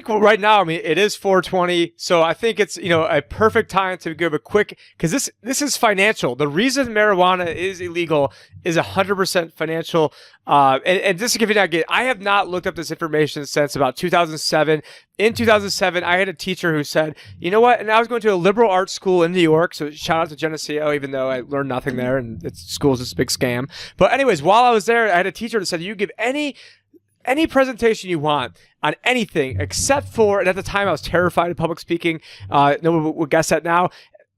think right now, I mean, it is 420. So I think it's, a perfect time to give a quick, because this is financial. The reason marijuana is illegal is 100% financial. And just to give you an idea, I have not looked up this information since about 2007. In 2007, I had a teacher who said, you know what? And I was going to a liberal arts school in New York. So shout out to Geneseo, even though I learned nothing there and school's just a big scam. But anyways, while I was there, I had a teacher that said, you give any presentation you want on anything except for, and at the time I was terrified of public speaking. No one would guess that now.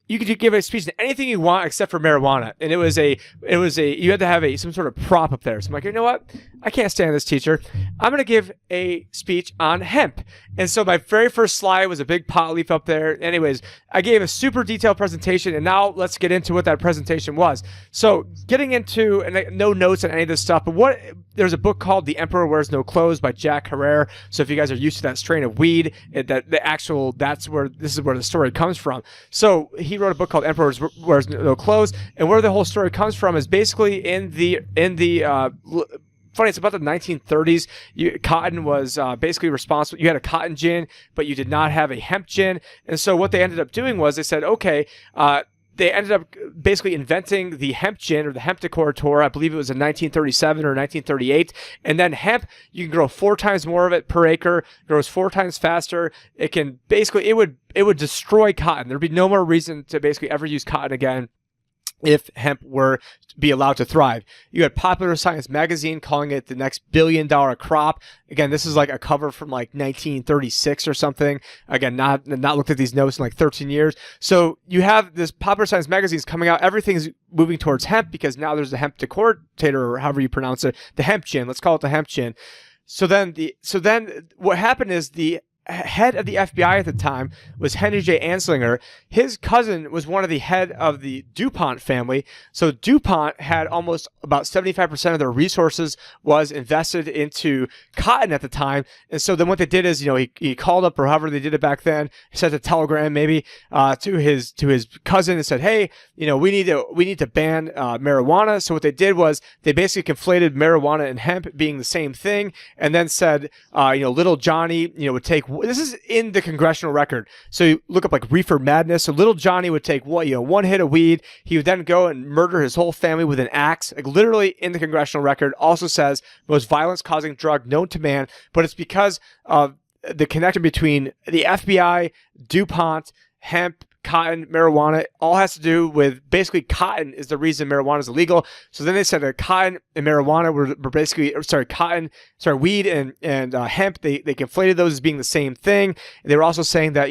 You could give a speech on anything you want except for marijuana. And you had to have some sort of prop up there. So I'm like, you know what? I can't stand this teacher. I'm going to give a speech on hemp. And so my very first slide was a big pot leaf up there. Anyways, I gave a super detailed presentation, and now let's get into what that presentation was. So getting into, and no notes on any of this stuff, but there's a book called The Emperor Wears No Clothes by Jack Herrera. So if you guys are used to that strain of weed, this is where the story comes from. So he wrote a book called Emperor Wears No Clothes, and where the whole story comes from is basically in the funny, it's about the 1930s. Cotton was basically responsible. You had a cotton gin, but you did not have a hemp gin. And so what they ended up doing was they said, okay, they ended up basically inventing the hemp gin, or the hemp decorator. I believe it was in 1937 or 1938. And then hemp, you can grow 4 times more of it per acre, grows 4 times faster. It can basically, it would destroy cotton. There'd be no more reason to basically ever use cotton again if hemp were to be allowed to thrive. You had Popular Science magazine calling it the next billion-dollar crop. Again, this is like a cover from like 1936 or something. Again, not looked at these notes in like 13 years. So you have this Popular Science magazine's coming out. Everything's moving towards hemp because now there's the hemp decorator, or however you pronounce it, the hemp gin. Let's call it the hemp gin. So then what happened is the head of the FBI at the time was Henry J. Anslinger. His cousin was one of the head of the DuPont family. So DuPont had almost about 75% of their resources was invested into cotton at the time. And so then what they did is, he called up, or however they did it back then, he sent a telegram maybe to his cousin and said, hey, we need to ban marijuana. So what they did was they basically conflated marijuana and hemp being the same thing, and then said, little Johnny, would take. This is in the congressional record. So you look up like reefer madness. So little Johnny would take one hit of weed. He would then go and murder his whole family with an axe. Like literally in the congressional record. Also says most violence causing drug known to man. But it's because of the connection between the FBI, DuPont, hemp, cotton, marijuana, all has to do with basically cotton is the reason marijuana is illegal. So then they said that cotton and marijuana were basically, weed and hemp, they conflated those as being the same thing. And they were also saying that,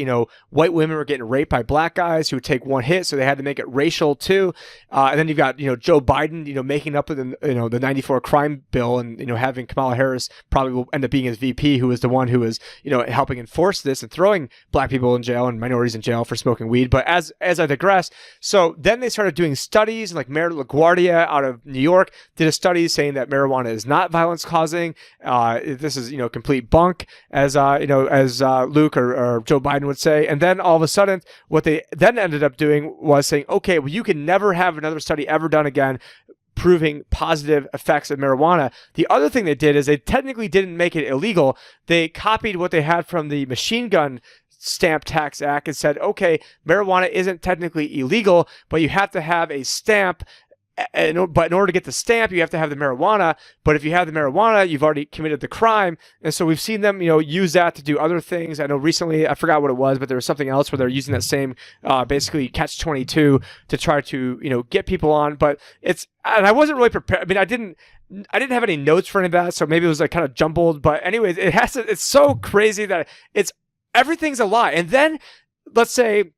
white women were getting raped by black guys who would take one hit, so they had to make it racial too. And then you've got, Joe Biden, making up with, the 94 crime bill and, having Kamala Harris probably will end up being his VP, who was the one who was, helping enforce this and throwing black people in jail and minorities in jail for smoking weed. But as I digress, so then they started doing studies, like Mayor LaGuardia out of New York did a study saying that marijuana is not violence causing. This is, complete bunk, as Luke or Joe Biden would say. And then all of a sudden, what they then ended up doing was saying, okay, well, you can never have another study ever done again proving positive effects of marijuana. The other thing they did is they technically didn't make it illegal. They copied what they had from the Machine Gun Stamp Tax Act and said, okay, marijuana isn't technically illegal, but you have to have a stamp. But in order to get the stamp, you have to have the marijuana. But if you have the marijuana, you've already committed the crime. And so we've seen them, use that to do other things. I know recently, I forgot what it was, but there was something else where they're using that same, basically catch-22 to try to, get people on. But and I wasn't really prepared. I mean, I didn't have any notes for any of that, so maybe it was like kind of jumbled. But anyways, it's so crazy that everything's a lie. And then let's say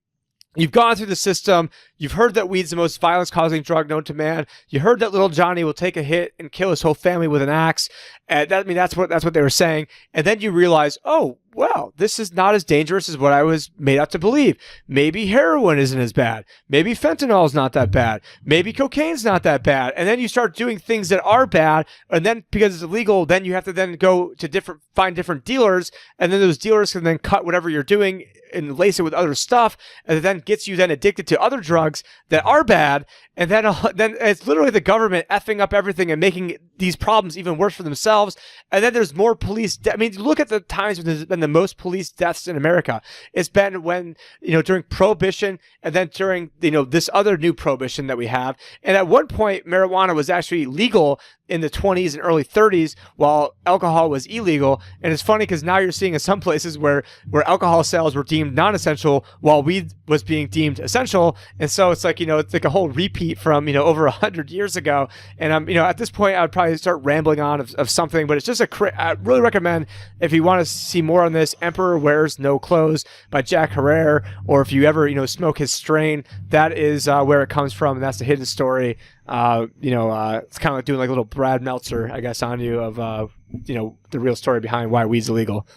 you've gone through the system. You've heard that weed's the most violence-causing drug known to man. You heard that little Johnny will take a hit and kill his whole family with an axe. That's what they were saying. And then you realize, oh, well, this is not as dangerous as what I was made out to believe. Maybe heroin isn't as bad. Maybe fentanyl's not that bad. Maybe cocaine's not that bad. And then you start doing things that are bad. And then because it's illegal, then you have to then go to find different dealers. And then those dealers can then cut whatever you're doing and lace it with other stuff. And it then gets you then addicted to other drugs that are bad. And then it's literally the government effing up everything and making these problems even worse for themselves. And then there's more police. Look at the times when there's been the most police deaths in America. It's been when, during Prohibition, and then during, this other new prohibition that we have. And at one point, marijuana was actually legal in the 20s and early 30s, while alcohol was illegal. And it's funny because now you're seeing in some places where alcohol sales were deemed non-essential while weed was being deemed essential. And so it's like, it's like a whole repeat from, over 100 years ago. And at this point, I would probably start rambling on of something, but it's just I really recommend, if you want to see more on this, Emperor Wears No Clothes by Jack Herrera, or if you ever, smoke his strain, that is where it comes from. And that's the hidden story. It's kind of like doing like a little Brad Meltzer, I guess, on you of, the real story behind why weed's illegal.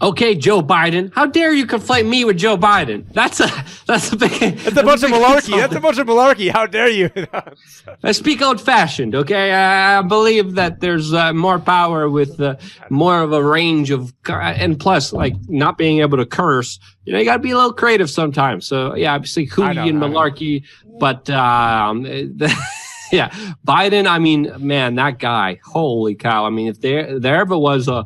Okay, Joe Biden. How dare you conflate me with Joe Biden? That's a big. That's a bunch of malarkey. That's a bunch of malarkey. How dare you? I speak old-fashioned. Okay, I believe that there's more power with more of a range of, and plus, like not being able to curse. You got to be a little creative sometimes. So yeah, obviously hooey and malarkey, but yeah, Biden, I mean, man, that guy, holy cow. I mean, if there ever was a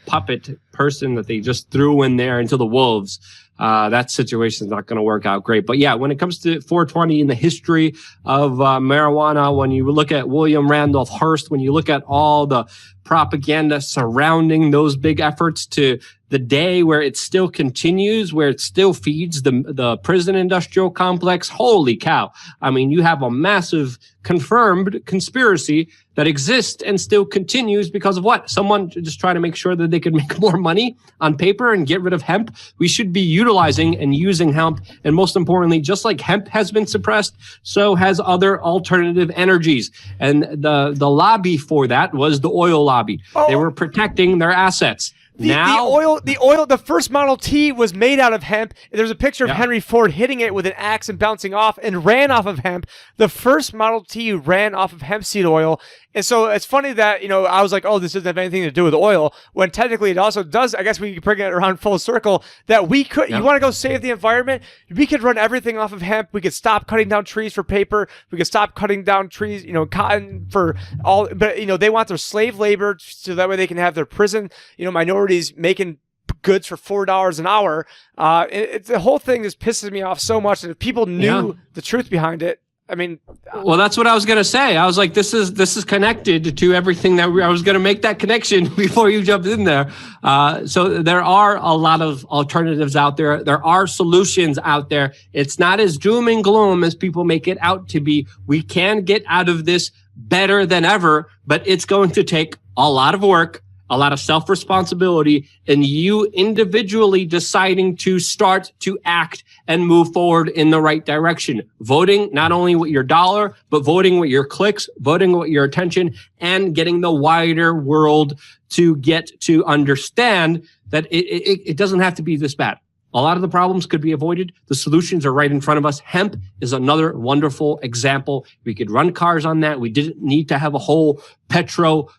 puppet person that they just threw in there into the wolves, that situation is not going to work out great. But yeah, when it comes to 420 in the history of marijuana, when you look at William Randolph Hearst, when you look at all the propaganda surrounding those big efforts to the day where it still continues, where it still feeds the prison industrial complex, holy cow. I mean, you have a massive confirmed conspiracy that exists and still continues because of what? Someone just trying to make sure that they could make more money on paper and get rid of hemp. We should be utilizing and using hemp. And most importantly, just like hemp has been suppressed, so has other alternative energies. And the lobby for that was the oil lobby. Oh. They were protecting their assets. The first Model T was made out of hemp. There's a picture of Henry Ford hitting it with an axe and bouncing off and ran off of hemp. The first Model T ran off of hemp seed oil. And so it's funny that, I was like, oh, this doesn't have anything to do with oil, when technically it also does. I guess we could bring it around full circle that we could, you want to go save the environment? We could run everything off of hemp. We could stop cutting down trees for paper. We could stop cutting down trees, cotton for all, but, they want their slave labor so that way they can have their prison, minorities making goods for $4 an hour. The whole thing just pisses me off so much. And if people knew the truth behind it, I mean, well, that's what I was going to say. I was like, this is connected to everything that I was going to make that connection before you jumped in there. So there are a lot of alternatives out there. There are solutions out there. It's not as doom and gloom as people make it out to be. We can get out of this better than ever, but it's going to take a lot of work, a lot of self-responsibility, and you individually deciding to start to act and move forward in the right direction. Voting not only with your dollar, but voting with your clicks, voting with your attention, and getting the wider world to get to understand that it doesn't have to be this bad. A lot of the problems could be avoided. The solutions are right in front of us. Hemp is another wonderful example. We could run cars on that. We didn't need to have a whole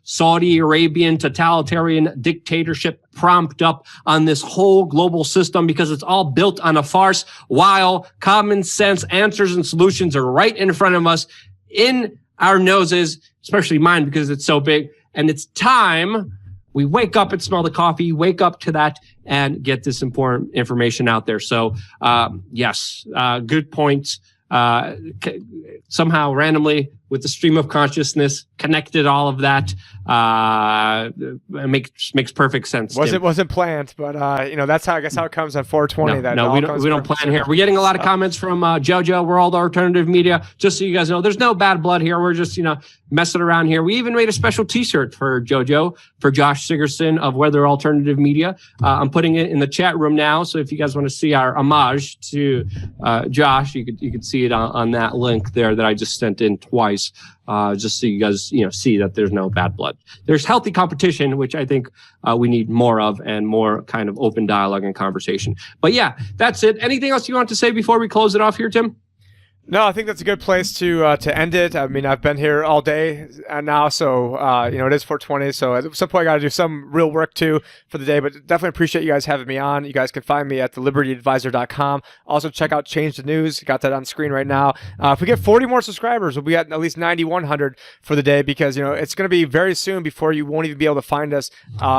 Saudi Arabian totalitarian dictatorship propped up on this whole global system, because it's all built on a farce, while common sense answers and solutions are right in front of us, in our noses, especially mine because it's so big. And it's time we wake up and smell the coffee, wake up to that, and get this important information out there. So, yes, good points. Somehow randomly with the stream of consciousness connected all of that. Makes perfect sense. Wasn't planned, but that's how it comes on 420. No, we don't plan here. We're getting a lot of comments from JoJo, World Alternative Media. Just so you guys know, there's no bad blood here. We're just messing around here. We even made a special T-shirt for JoJo, for Josh Sigerson of Weather Alternative Media. I'm putting it in the chat room now, so if you guys want to see our homage to Josh, you could see it on that link there that I just sent in twice. Just so you guys see that there's no bad blood. There's healthy competition, which I think we need more of, and more kind of open dialogue and conversation. But yeah, that's it. Anything else you want to say before we close it off here, Tim? No, I think that's a good place to end it. I mean, I've been here all day now, so it is 4:20. So at some point, I got to do some real work too for the day. But definitely appreciate you guys having me on. You guys can find me at thelibertyadvisor.com. Also, check out Change the News. Got that on screen right now. If we get 40 more subscribers, we'll be at least 9,100 for the day, because it's going to be very soon before you won't even be able to find us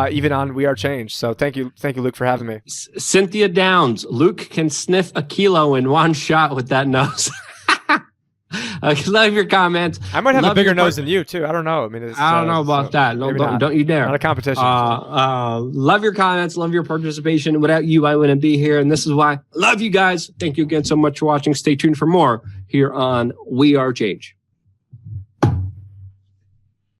even on We Are Change. So thank you, Luke, for having me. Cynthia Downs. Luke can sniff a kilo in one shot with that nose. I love your comments. I might have a bigger nose than you too. I don't know. I mean, I don't know about that. Don't you dare. Not a competition. Love your comments. Love your participation. Without you, I wouldn't be here. And this is why. Love you guys. Thank you again so much for watching. Stay tuned for more here on We Are Change.